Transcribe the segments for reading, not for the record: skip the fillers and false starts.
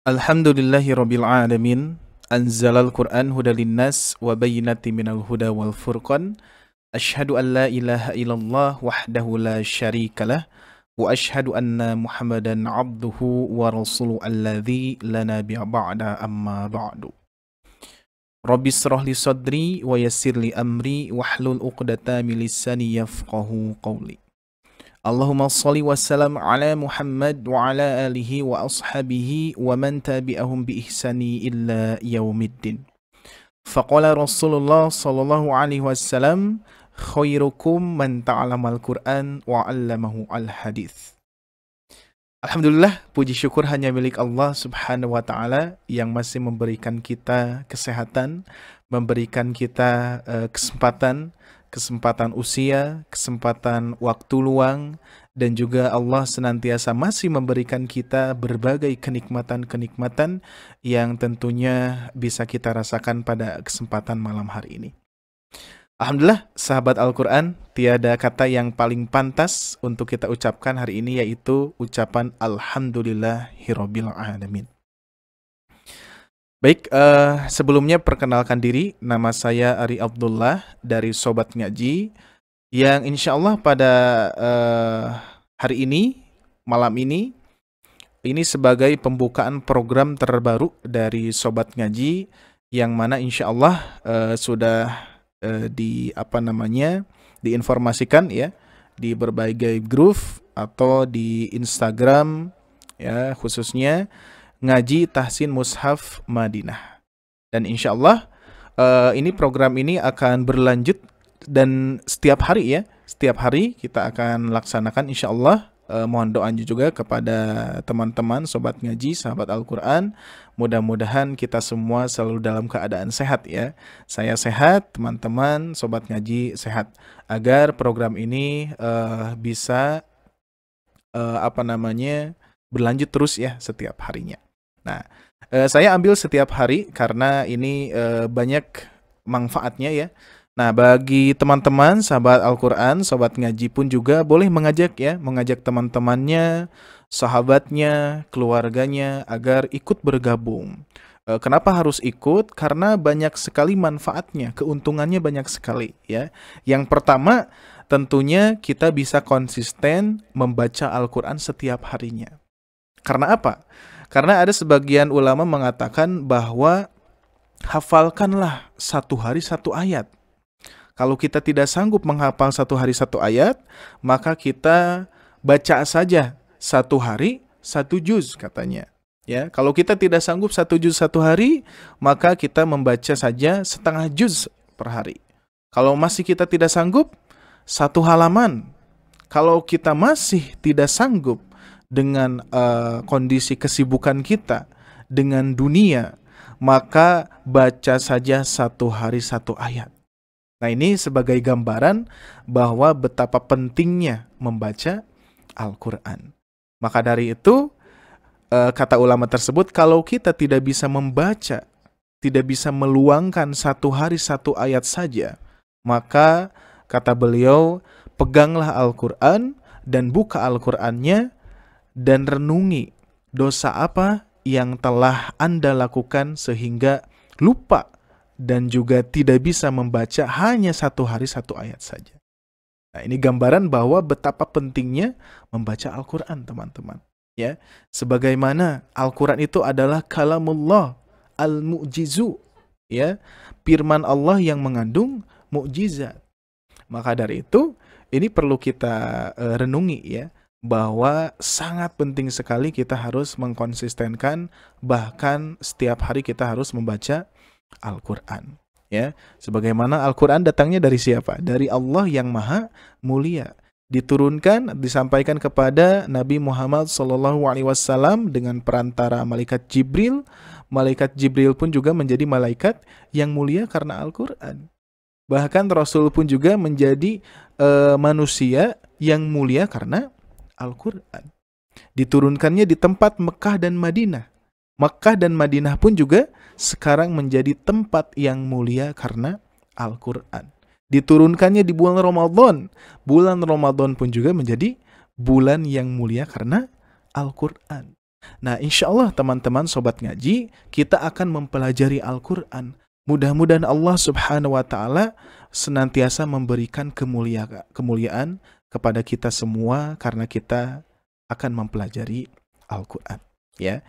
Alhamdulillahi rabbil alamin. Anzalal Qur'an hudan linnas wa bayyinatin minal huda wal furqan. Asyhadu an la ilaha illallah wahdahu la syarikalah wa asyhadu anna Muhammadan abduhu wa rasuluhu alladzi la nabiyya ba'da amma ba'du. Rabbi shrah li sadri wa yassir li amri wahlul 'uqdatam min lisani yafqahu qawli. Allahumma salli wa sallam ala Muhammad wa ala alihi wa ashabihi wa man tabi'ahum bi ihsani illa yaumiddin. Faqala Rasulullah sallallahu alaihi wasallam, khairukum man ta'alamal Qur'an wa 'allamahu al-hadits. Alhamdulillah, puji syukur hanya milik Allah subhanahu wa ta'ala yang masih memberikan kita kesehatan, memberikan kita kesempatan usia, kesempatan waktu luang, dan juga Allah senantiasa masih memberikan kita berbagai kenikmatan-kenikmatan yang tentunya bisa kita rasakan pada kesempatan malam hari ini. Alhamdulillah, sahabat Al-Quran, tiada kata yang paling pantas untuk kita ucapkan hari ini yaitu ucapan Alhamdulillahirabbil alamin. Baik, sebelumnya perkenalkan diri, nama saya Ari Abdullah dari Sobat Ngaji, yang insya Allah pada hari ini, malam ini sebagai pembukaan program terbaru dari Sobat Ngaji, yang mana insya Allah sudah diinformasikan ya di berbagai grup atau di Instagram ya, khususnya Ngaji Tahsin Mushaf Madinah. Dan insya Allah ini program ini akan berlanjut dan setiap hari kita akan laksanakan insya Allah. Mohon doanya juga kepada teman-teman Sobat Ngaji, sahabat Al-Quran. Mudah-mudahan kita semua selalu dalam keadaan sehat ya. Saya sehat, teman-teman Sobat Ngaji sehat. Agar program ini bisa berlanjut terus ya setiap harinya. Nah, saya ambil setiap hari karena ini banyak manfaatnya ya. Nah, bagi teman-teman sahabat Al-Quran, Sobat Ngaji pun juga boleh mengajak teman-temannya, sahabatnya, keluarganya agar ikut bergabung. Kenapa harus ikut? Karena banyak sekali manfaatnya, keuntungannya banyak sekali ya. Yang pertama, tentunya kita bisa konsisten membaca Al-Quran setiap harinya. Karena apa? Karena ada sebagian ulama mengatakan bahwa hafalkanlah satu hari satu ayat. Kalau kita tidak sanggup menghafal satu hari satu ayat, maka kita baca saja satu hari satu juz katanya. Ya, kalau kita tidak sanggup satu juz satu hari, maka kita membaca saja setengah juz per hari. Kalau masih kita tidak sanggup, satu halaman. Kalau kita masih tidak sanggup dengan kondisi kesibukan kita dengan dunia, maka baca saja satu hari satu ayat. Nah, ini sebagai gambaran bahwa betapa pentingnya membaca Al-Quran. Maka dari itu, kata ulama tersebut, kalau kita tidak bisa membaca, tidak bisa meluangkan satu hari satu ayat saja, maka kata beliau, peganglah Al-Quran dan buka Al-Qurannya dan renungi dosa apa yang telah Anda lakukan sehingga lupa dan juga tidak bisa membaca hanya satu hari satu ayat saja. Nah, ini gambaran bahwa betapa pentingnya membaca Al-Quran, teman-teman. Ya, sebagaimana Al-Quran itu adalah kalamullah al-mu'jizu, ya, firman Allah yang mengandung mukjizat. Maka dari itu, ini perlu kita renungi ya, bahwa sangat penting sekali kita harus mengkonsistenkan, bahkan setiap hari kita harus membaca Al-Quran ya. Sebagaimana Al-Quran datangnya dari siapa? Dari Allah yang maha mulia. Diturunkan, disampaikan kepada Nabi Muhammad SAW dengan perantara malaikat Jibril. Malaikat Jibril pun juga menjadi malaikat yang mulia karena Al-Quran. Bahkan Rasul pun juga menjadi manusia yang mulia karena Al-Quran. Diturunkannya di tempat Mekah dan Madinah. Mekah dan Madinah pun juga sekarang menjadi tempat yang mulia karena Al-Quran. Diturunkannya di bulan Ramadan. Bulan Ramadan pun juga menjadi bulan yang mulia karena Al-Quran. Nah, insya Allah teman-teman sobat ngaji, kita akan mempelajari Al-Quran. Mudah-mudahan Allah Subhanahu wa Ta'ala senantiasa memberikan kemuliaan kepada kita semua karena kita akan mempelajari Al-Quran. Ya,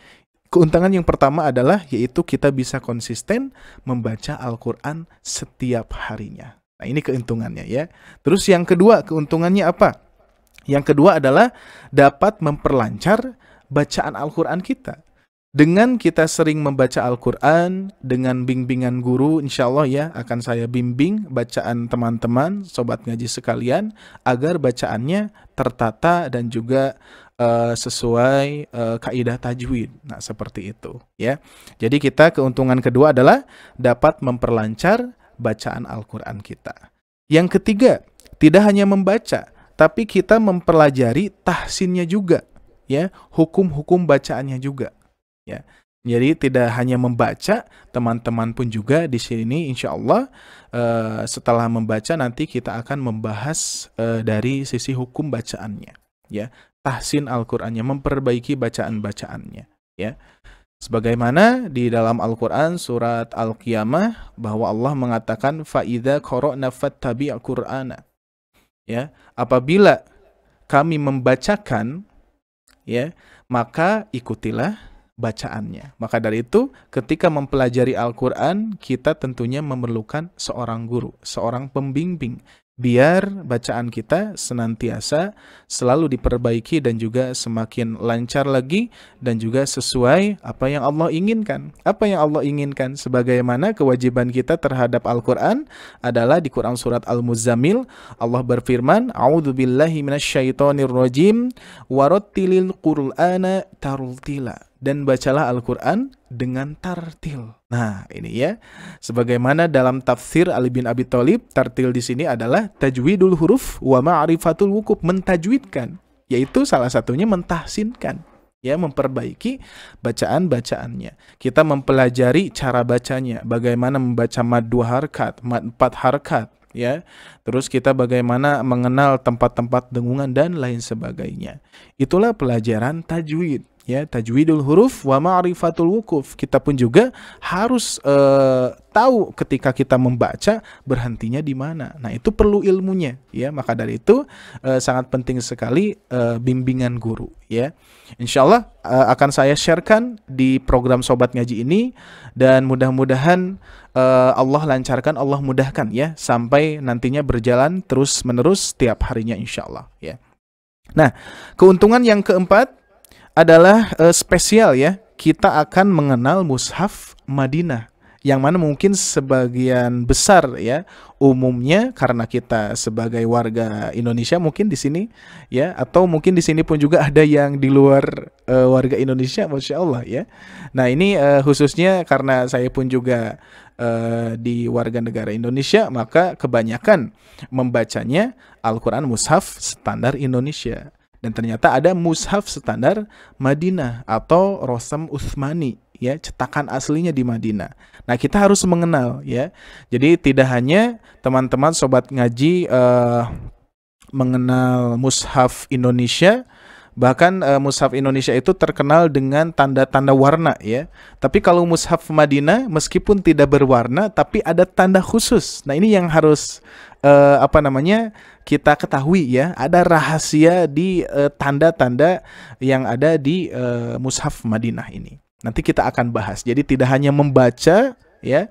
keuntungan yang pertama adalah yaitu kita bisa konsisten membaca Al-Quran setiap harinya. Nah, ini keuntungannya ya. Terus yang kedua, keuntungannya apa? Yang kedua adalah dapat memperlancar bacaan Al-Quran kita. Dengan kita sering membaca Al-Quran, dengan bimbingan guru, insya Allah ya akan saya bimbing bacaan teman-teman, sobat ngaji sekalian, agar bacaannya tertata dan juga sesuai kaidah tajwid. Nah, seperti itu ya. Jadi kita keuntungan kedua adalah dapat memperlancar bacaan Al-Quran kita. Yang ketiga, tidak hanya membaca, tapi kita mempelajari tahsinnya juga, ya, hukum-hukum bacaannya juga, ya. Jadi tidak hanya membaca, teman-teman pun juga di sini insya Allah setelah membaca nanti kita akan membahas dari sisi hukum bacaannya, ya, tahsin Al-Qur'annya, memperbaiki bacaan-bacaannya, ya. Sebagaimana di dalam Al-Qur'an surat Al-Qiyamah bahwa Allah mengatakan fa idza qara'na fattabi' Qur'ana. Ya, apabila kami membacakan, ya, maka ikutilah bacaannya. Maka dari itu ketika mempelajari Al-Qur'an kita tentunya memerlukan seorang guru, seorang pembimbing, biar bacaan kita senantiasa selalu diperbaiki dan juga semakin lancar lagi dan juga sesuai apa yang Allah inginkan. Apa yang Allah inginkan sebagaimana kewajiban kita terhadap Al-Qur'an adalah di Quran surat Al-Muzammil Allah berfirman, "A'udzubillahi minasyaitonirrajim warattilil Qur'ana tartila." Dan bacalah Al-Quran dengan tartil. Nah, ini ya. Sebagaimana dalam tafsir Ali bin Abi Thalib, tartil di sini adalah tajwidul huruf wa ma'rifatul wukuf, mentajwidkan, yaitu salah satunya mentahsinkan, ya, memperbaiki bacaan-bacaannya. Kita mempelajari cara bacanya, bagaimana membaca mad 2 harkat, mad 4 harkat, ya. Terus kita bagaimana mengenal tempat-tempat dengungan dan lain sebagainya. Itulah pelajaran tajwid. Ya, tajwidul huruf wa ma'rifatul wukuf. Kita pun juga harus tahu ketika kita membaca berhentinya di mana. Nah, itu perlu ilmunya, ya. Maka dari itu sangat penting sekali bimbingan guru, ya. Insyaallah akan saya sharekan di program Sobat Ngaji ini dan mudah-mudahan Allah lancarkan, Allah mudahkan, ya, sampai nantinya berjalan terus-menerus setiap harinya insyaallah, ya. Nah, keuntungan yang keempat adalah spesial, ya. Kita akan mengenal mushaf Madinah yang mana mungkin sebagian besar, ya, umumnya karena kita sebagai warga Indonesia mungkin di sini, ya, atau mungkin di sini pun juga ada yang di luar warga Indonesia, masya Allah, ya. Nah, ini khususnya karena saya pun juga di warga negara Indonesia, maka kebanyakan membacanya Al-Quran mushaf standar Indonesia. Dan ternyata ada mushaf standar Madinah atau Rosam Utsmani, ya, cetakan aslinya di Madinah. Nah, kita harus mengenal, ya. Jadi tidak hanya teman-teman sobat ngaji mengenal mushaf Indonesia, bahkan mushaf Indonesia itu terkenal dengan tanda-tanda warna, ya. Tapi kalau mushaf Madinah meskipun tidak berwarna tapi ada tanda khusus. Nah, ini yang harus kita ketahui, ya. Ada rahasia di tanda-tanda yang ada di mushaf Madinah ini. Nanti kita akan bahas. Jadi tidak hanya membaca, ya,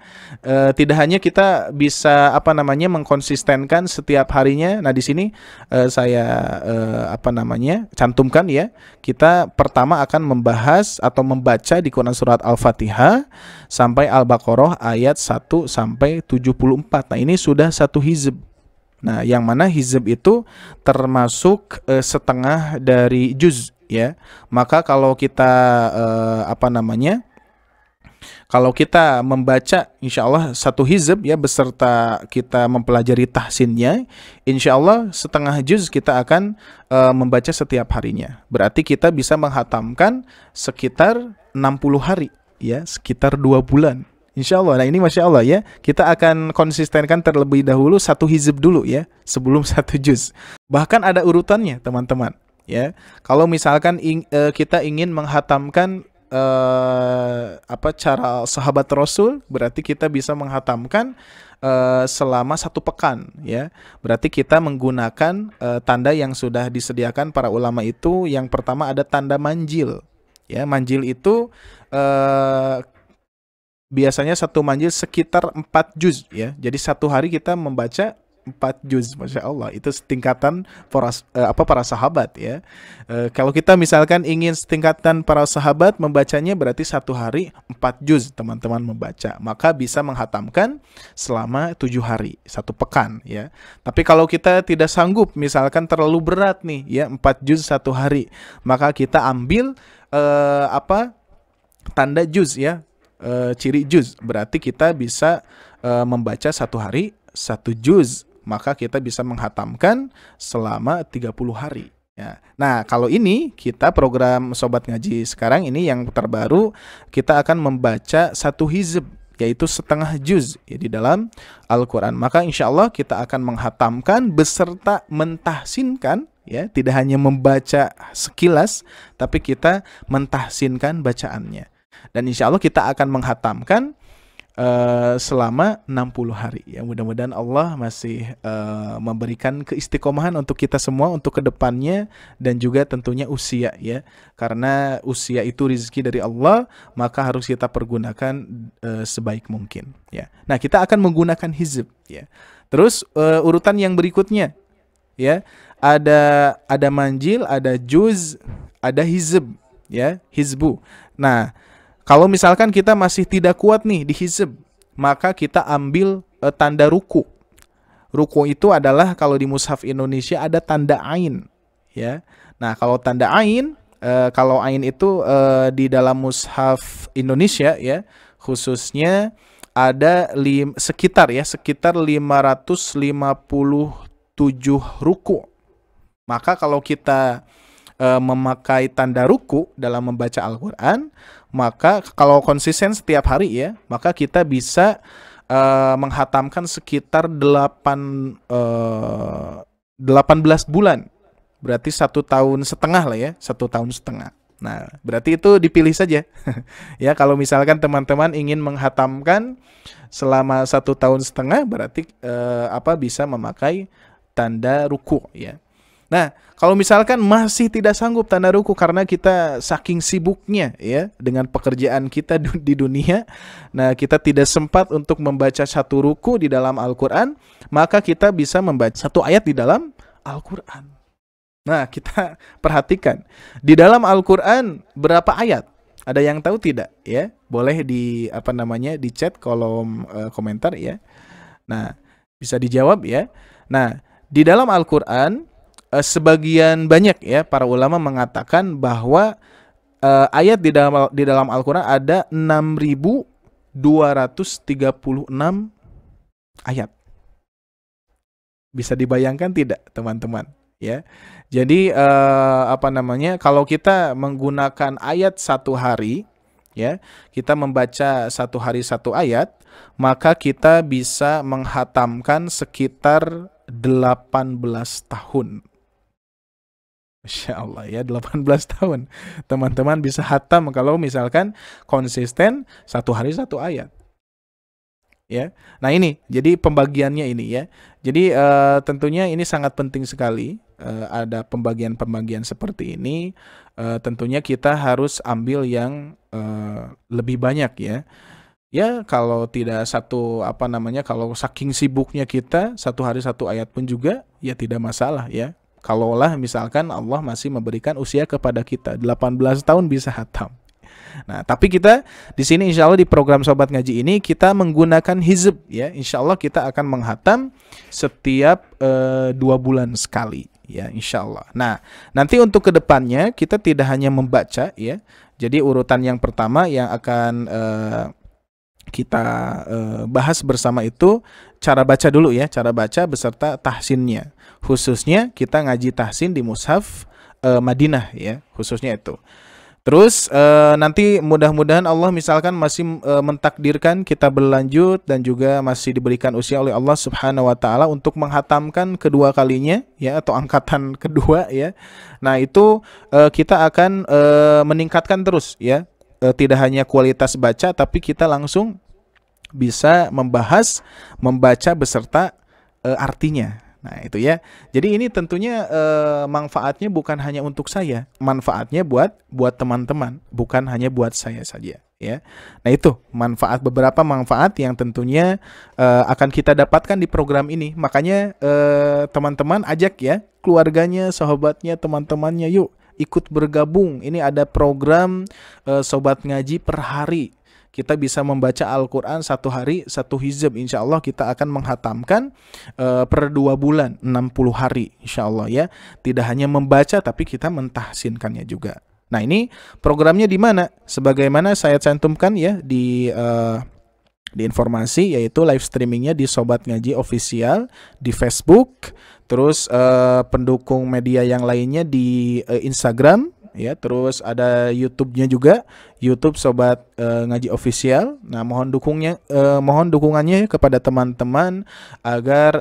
tidak hanya kita bisa mengkonsistenkan setiap harinya. Nah, di sini saya cantumkan, ya. Kita pertama akan membahas atau membaca di Quran surat Al-Fatihah sampai Al-Baqarah ayat 1 sampai 74. Nah, ini sudah satu hizb. Nah, yang mana hizb itu termasuk setengah dari juz, ya. Maka kalau kita kalau kita membaca insya Allah satu hizb, ya, beserta kita mempelajari tahsinnya, insya Allah setengah juz kita akan membaca setiap harinya. Berarti kita bisa menghatamkan sekitar 60 hari, ya, sekitar 2 bulan. Insya Allah. Nah, ini masya Allah, ya. Kita akan konsistenkan terlebih dahulu satu hizb dulu, ya, sebelum satu juz. Bahkan ada urutannya, teman-teman. ya. Kalau misalkan kita ingin menghatamkan cara sahabat Rasul, berarti kita bisa menghatamkan selama 1 pekan, ya. Berarti kita menggunakan tanda yang sudah disediakan para ulama itu. Yang pertama ada tanda manjil, ya. Manjil itu biasanya 1 manjil sekitar 4 juz, ya. Jadi 1 hari kita membaca 4 juz, Masya Allah. Itu setingkatan para sahabat, ya. Kalau kita misalkan ingin setingkatan para sahabat membacanya, berarti 1 hari 4 juz teman-teman membaca, maka bisa menghatamkan selama 7 hari, 1 pekan, ya. Tapi kalau kita tidak sanggup, misalkan terlalu berat nih, ya, 4 juz 1 hari, maka kita ambil tanda juz, ya, ciri juz. Berarti kita bisa membaca 1 hari 1 juz, maka kita bisa menghatamkan selama 30 hari. Ya. Nah, kalau ini kita program Sobat Ngaji sekarang ini yang terbaru, kita akan membaca 1 hizb, yaitu setengah juz, ya, di dalam Al-Quran. Maka insya Allah kita akan menghatamkan beserta mentahsinkan, ya, tidak hanya membaca sekilas, tapi kita mentahsinkan bacaannya. Dan insya Allah kita akan menghatamkan selama 60 hari. Ya, mudah-mudahan Allah masih memberikan keistiqomahan untuk kita semua untuk kedepannya, dan juga tentunya usia, ya. Karena usia itu rezeki dari Allah, maka harus kita pergunakan sebaik mungkin, ya. Nah, kita akan menggunakan hizb, ya. Terus urutan yang berikutnya, ya, ada manjil, ada juz, ada hizb, ya, hizbu. Nah, kalau misalkan kita masih tidak kuat nih di hizb, maka kita ambil tanda ruku. Ruku itu adalah kalau di mushaf Indonesia ada tanda ain, ya. Nah, kalau tanda ain, kalau ain itu di dalam mushaf Indonesia, ya, khususnya ada sekitar 557 ruku. Maka kalau kita memakai tanda ruku dalam membaca Al-Quran, maka kalau konsisten setiap hari, ya, maka kita bisa menghatamkan sekitar 18 bulan. Berarti 1,5 tahun lah, ya, 1,5 tahun. Nah, berarti itu dipilih saja. Ya, kalau misalkan teman-teman ingin menghatamkan selama 1,5 tahun, berarti bisa memakai tanda ruku, ya. Nah, kalau misalkan masih tidak sanggup tanda ruku karena kita saking sibuknya, ya, dengan pekerjaan kita di dunia, nah kita tidak sempat untuk membaca 1 ruku di dalam Al-Quran, maka kita bisa membaca 1 ayat di dalam Al-Quran. Nah, kita perhatikan di dalam Al-Quran berapa ayat? Ada yang tahu tidak? Ya, boleh di di chat kolom komentar, ya. Nah, bisa dijawab, ya. Nah, di dalam Al-Quran sebagian banyak, ya, para ulama mengatakan bahwa ayat di dalam Al-Quran ada 6.236 ayat. Bisa dibayangkan tidak, teman-teman, ya? Jadi kalau kita menggunakan ayat 1 hari, ya, kita membaca 1 hari 1 ayat, maka kita bisa menghatamkan sekitar 18 tahun. Masya Allah, ya, 18 tahun teman-teman bisa hatam kalau misalkan konsisten 1 hari 1 ayat, ya. Nah, ini jadi pembagiannya ini, ya. Jadi tentunya ini sangat penting sekali, ada pembagian seperti ini. Tentunya kita harus ambil yang lebih banyak, ya. Ya, kalau tidak kalau saking sibuknya kita 1 hari 1 ayat pun juga, ya, tidak masalah, ya. Kalaulah misalkan Allah masih memberikan usia kepada kita 18 tahun bisa hatam. Nah, tapi kita di sini insya Allah di program Sobat Ngaji ini kita menggunakan hizb, ya. Insya Allah kita akan menghatam setiap 2 bulan sekali, ya, insya Allah. Nah, nanti untuk kedepannya kita tidak hanya membaca, ya. Jadi urutan yang pertama yang akan kita bahas bersama itu cara baca dulu, ya, cara baca beserta tahsinnya. Khususnya kita ngaji tahsin di mushaf Madinah, ya, khususnya itu. Terus nanti mudah-mudahan Allah misalkan masih mentakdirkan kita berlanjut dan juga masih diberikan usia oleh Allah Subhanahu wa taala untuk menghatamkan kedua kalinya ya, atau angkatan kedua ya. Nah, itu kita akan meningkatkan terus ya. Tidak hanya kualitas baca, tapi kita langsung bisa membahas, membaca beserta artinya. Nah, itu ya. Jadi ini tentunya manfaatnya bukan hanya untuk saya, manfaatnya buat teman-teman, bukan hanya buat saya saja ya. Nah, itu beberapa manfaat yang tentunya akan kita dapatkan di program ini. Makanya teman-teman ajak ya keluarganya, sahabatnya, teman-temannya, yuk ikut bergabung. Ini ada program sobat ngaji per hari. Kita bisa membaca Al-Quran satu hari, satu hizab. Insya Allah kita akan menghatamkan per 2 bulan, 60 hari. Insya Allah ya. Tidak hanya membaca, tapi kita mentahsinkannya juga. Nah, ini programnya di mana? Sebagaimana saya cantumkan ya di informasi, yaitu live streamingnya di Sobat Ngaji Official di Facebook. Terus pendukung media yang lainnya di Instagram. Ya, terus ada YouTube-nya juga, YouTube Sobat Ngaji Official. Nah, mohon dukungannya kepada teman-teman agar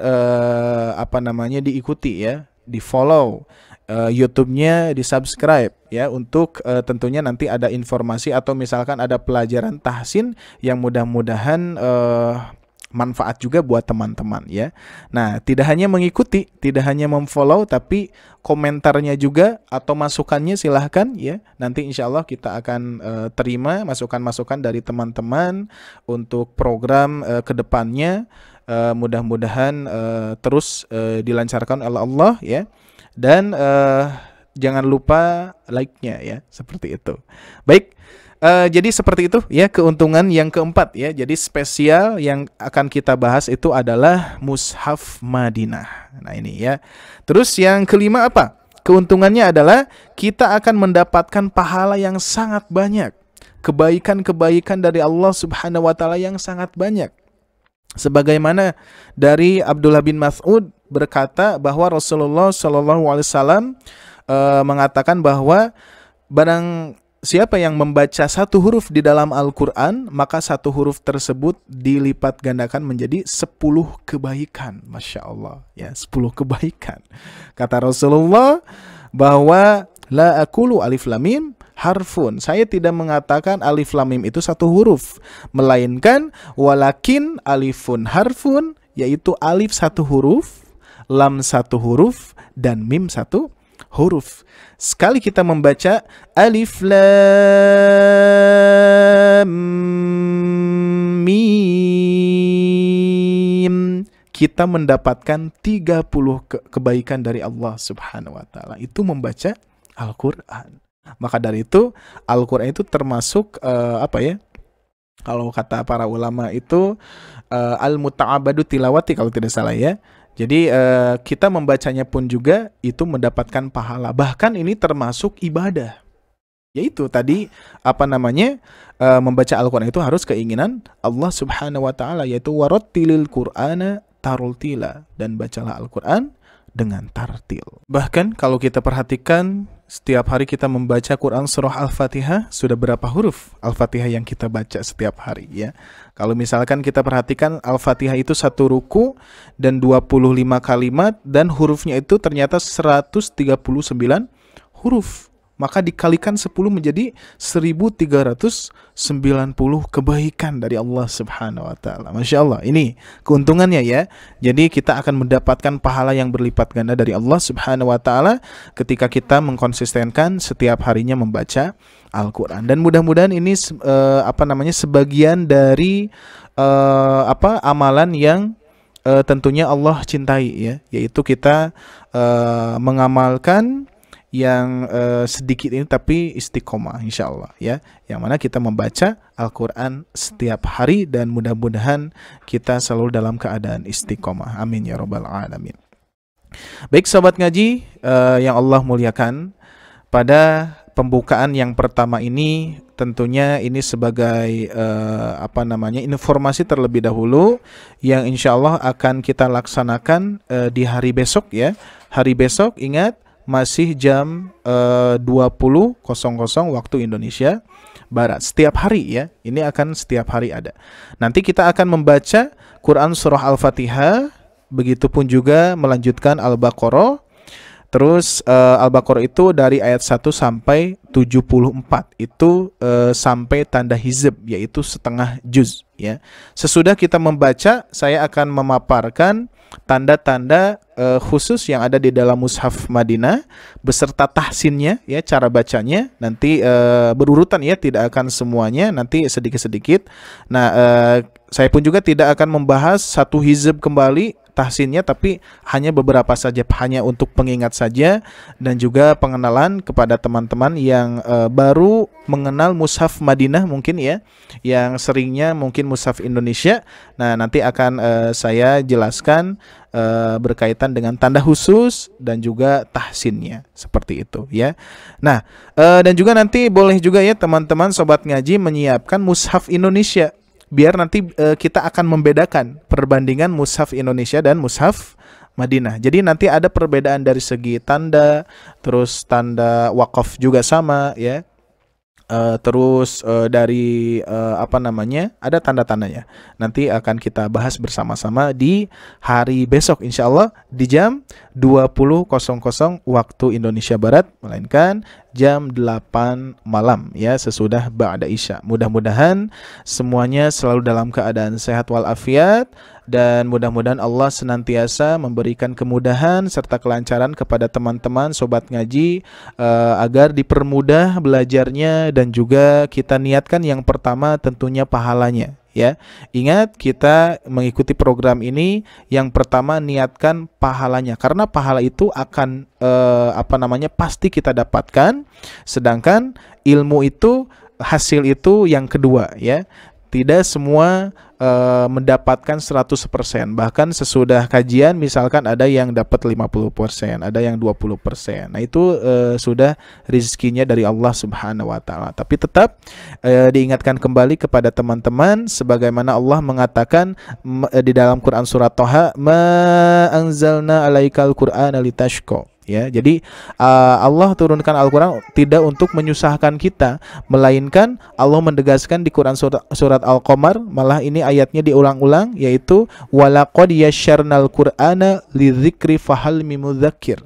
diikuti ya, di-follow YouTube-nya, di-subscribe ya, untuk tentunya nanti ada informasi atau misalkan ada pelajaran tahsin yang mudah-mudahan manfaat juga buat teman-teman ya. Nah, tidak hanya mengikuti, tidak hanya memfollow, tapi komentarnya juga atau masukannya silahkan ya. Nanti insya Allah kita akan terima masukan-masukan dari teman-teman untuk program kedepannya. Mudah-mudahan terus dilancarkan oleh Allah ya. Dan jangan lupa like-nya ya, seperti itu. Baik. Jadi seperti itu ya keuntungan yang keempat ya. Jadi spesial yang akan kita bahas itu adalah Mushaf Madinah. Nah, ini ya. Terus yang kelima apa? Keuntungannya adalah kita akan mendapatkan pahala yang sangat banyak. Kebaikan-kebaikan dari Allah Subhanahu wa taala yang sangat banyak. Sebagaimana dari Abdullah bin Mas'ud berkata bahwa Rasulullah SAW mengatakan bahwa barang siapa yang membaca satu huruf di dalam Al-Quran, maka satu huruf tersebut dilipat gandakan menjadi 10 kebaikan. Masya Allah ya, 10 kebaikan. Kata Rasulullah bahwa la aqulu alif lam mim harfun, saya tidak mengatakan alif lam mim itu satu huruf, melainkan walakin alifun harfun, yaitu alif satu huruf, lam satu huruf, dan mim satu huruf. Sekali kita membaca alif lam mim, kita mendapatkan 30 kebaikan dari Allah Subhanahu wa taala. Itu membaca Al-Qur'an. Maka dari itu Al-Qur'an itu termasuk kalau kata para ulama itu al-muta'abadu tilawati kalau tidak salah ya. Jadi kita membacanya pun juga itu mendapatkan pahala. Bahkan ini termasuk ibadah. Yaitu tadi membaca Al-Quran itu harus keinginan Allah Subhanahu wa taala, yaitu warattilil Qur'ana tartila, dan bacalah Al-Quran dengan tartil. Bahkan kalau kita perhatikan setiap hari kita membaca Quran surah Al-Fatihah, sudah berapa huruf Al-Fatihah yang kita baca setiap hari ya. Kalau misalkan kita perhatikan Al-Fatihah itu satu ruku dan 25 kalimat, dan hurufnya itu ternyata 139 huruf. Maka dikalikan 10 menjadi 1390 kebaikan dari Allah Subhanahu wa taala. Masya Allah, ini keuntungannya ya. Jadi kita akan mendapatkan pahala yang berlipat ganda dari Allah Subhanahu wa taala ketika kita mengkonsistenkan setiap harinya membaca Al-Qur'an. Dan mudah-mudahan ini sebagian dari amalan yang tentunya Allah cintai ya, yaitu kita mengamalkan yang sedikit ini tapi istiqomah insyaallah ya, yang mana kita membaca Al-Quran setiap hari, dan mudah-mudahan kita selalu dalam keadaan istiqomah, amin ya rabbal alamin. Baik sobat ngaji yang Allah muliakan, pada pembukaan yang pertama ini tentunya ini sebagai informasi terlebih dahulu yang insyaallah akan kita laksanakan di hari besok ya. Hari besok ingat, masih jam 20.00 waktu Indonesia Barat. Setiap hari ya, ini akan setiap hari ada. Nanti kita akan membaca Quran Surah Al-Fatihah, begitupun juga melanjutkan Al-Baqarah. Terus Al-Baqarah itu dari ayat 1 sampai 74, itu sampai tanda hizb, yaitu setengah juz ya. Sesudah kita membaca, saya akan memaparkan tanda-tanda khusus yang ada di dalam mushaf Madinah beserta tahsinnya ya, cara bacanya nanti berurutan ya, tidak akan semuanya, nanti sedikit-sedikit. Nah, saya pun juga tidak akan membahas satu hizb kembali tahsinnya, tapi hanya beberapa saja, hanya untuk pengingat saja dan juga pengenalan kepada teman-teman yang baru mengenal mushaf Madinah mungkin ya, yang seringnya mungkin mushaf Indonesia. Nah, nanti akan saya jelaskan berkaitan dengan tanda khusus dan juga tahsinnya, seperti itu ya. Nah, dan juga nanti boleh juga ya teman-teman sobat ngaji menyiapkan mushaf Indonesia, biar nanti kita akan membedakan perbandingan mushaf Indonesia dan mushaf Madinah. Jadi nanti ada perbedaan dari segi tanda, terus tanda wakaf juga sama ya. Terus dari apa namanya, ada tanda-tandanya. Nanti akan kita bahas bersama-sama di hari besok insya Allah di jam 20.00 waktu Indonesia Barat, melainkan jam 8 malam ya, sesudah ba'da isya. Mudah-mudahan semuanya selalu dalam keadaan sehat walafiat, dan mudah-mudahan Allah senantiasa memberikan kemudahan serta kelancaran kepada teman-teman sobat ngaji, agar dipermudah belajarnya, dan juga kita niatkan yang pertama tentunya pahalanya ya. Ingat, kita mengikuti program ini yang pertama niatkan pahalanya, karena pahala itu akan apa namanya, pasti kita dapatkan, sedangkan ilmu itu, hasil itu yang kedua ya. Tidak semua mendapatkan 100%. Bahkan sesudah kajian misalkan ada yang dapat 50%, ada yang 20%. Nah, itu sudah rezekinya dari Allah Subhanahu wa taala. Tapi tetap diingatkan kembali kepada teman-teman sebagaimana Allah mengatakan di dalam Quran surat Thaha, "Ma anzalna 'alaikal Qur'ana litashqa." Ya, jadi Allah turunkan Al-Quran tidak untuk menyusahkan kita, melainkan Allah menegaskan di Quran surat Al-Qamar, malah ini ayatnya diulang-ulang, yaitu walaqad yasyarnal Qur'ana lidzikri fahal mimudzakir.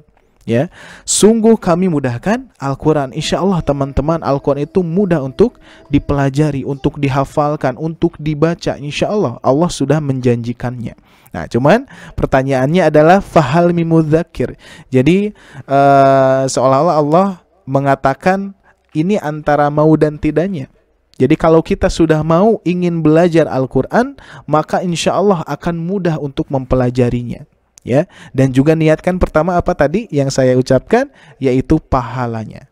Ya, sungguh kami mudahkan Al-Quran. Insya Allah teman-teman, Al-Quran itu mudah untuk dipelajari, untuk dihafalkan, untuk dibaca. Insya Allah Allah sudah menjanjikannya. Nah, cuman pertanyaannya adalah fahal mimudzakir. Jadi seolah-olah Allah mengatakan ini antara mau dan tidaknya. Jadi kalau kita sudah mau ingin belajar Al-Quran, maka insya Allah akan mudah untuk mempelajarinya. Ya, dan juga niatkan pertama apa tadi yang saya ucapkan, yaitu pahalanya.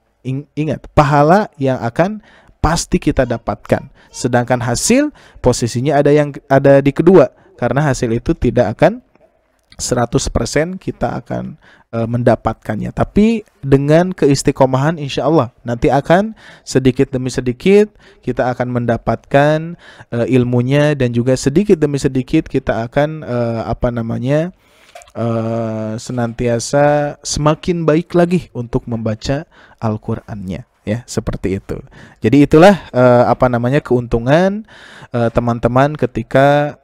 Ingat, pahala yang akan pasti kita dapatkan. Sedangkan hasil posisinya ada di kedua, karena hasil itu tidak akan 100% kita akan mendapatkannya. Tapi dengan keistiqomahan insya Allah nanti akan sedikit demi sedikit kita akan mendapatkan ilmunya, dan juga sedikit demi sedikit kita akan senantiasa semakin baik lagi untuk membaca Al-Qur'annya ya, seperti itu. Jadi itulah keuntungan teman-teman ketika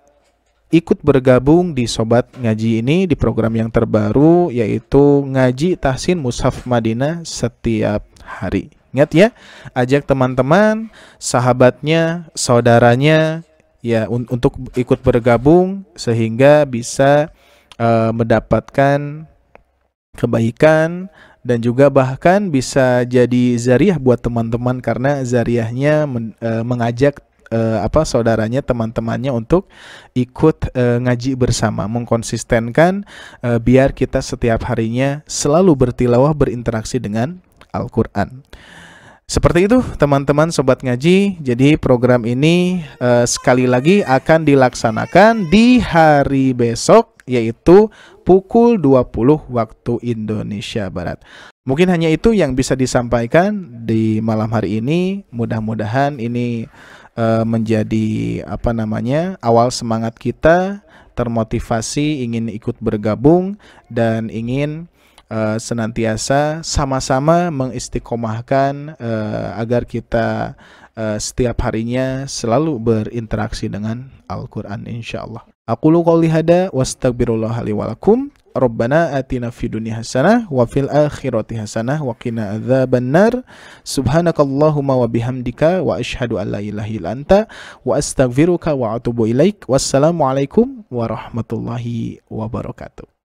ikut bergabung di Sobat Ngaji ini, di program yang terbaru, yaitu Ngaji Tahsin Mushaf Madinah setiap hari. Ingat ya, ajak teman-teman, sahabatnya, saudaranya ya untuk ikut bergabung sehingga bisa mendapatkan kebaikan, dan juga bahkan bisa jadi zariah buat teman-teman, karena zariahnya mengajak saudaranya, teman-temannya untuk ikut ngaji bersama, mengkonsistenkan biar kita setiap harinya selalu bertilawah, berinteraksi dengan Al-Quran. Seperti itu teman-teman sobat ngaji. Jadi program ini sekali lagi akan dilaksanakan di hari besok, yaitu pukul 20 waktu Indonesia Barat. Mungkin hanya itu yang bisa disampaikan di malam hari ini. Mudah-mudahan ini menjadi awal semangat kita, termotivasi ingin ikut bergabung dan ingin senantiasa sama-sama mengistiqomahkan agar kita setiap harinya selalu berinteraksi dengan Al-Quran insyaallah. Aqulu qouli hada wastaghfirullah li wa lakum. Rabbana atina fid dunya hasanah wa fil akhirati hasanah wa qina adzabannar. Subhanakallahumma wa bihamdika wa asyhadu an la ilaha illa anta wa astaghfiruka wa atubu ilaik. Wassalamualaikum warahmatullahi wabarakatuh.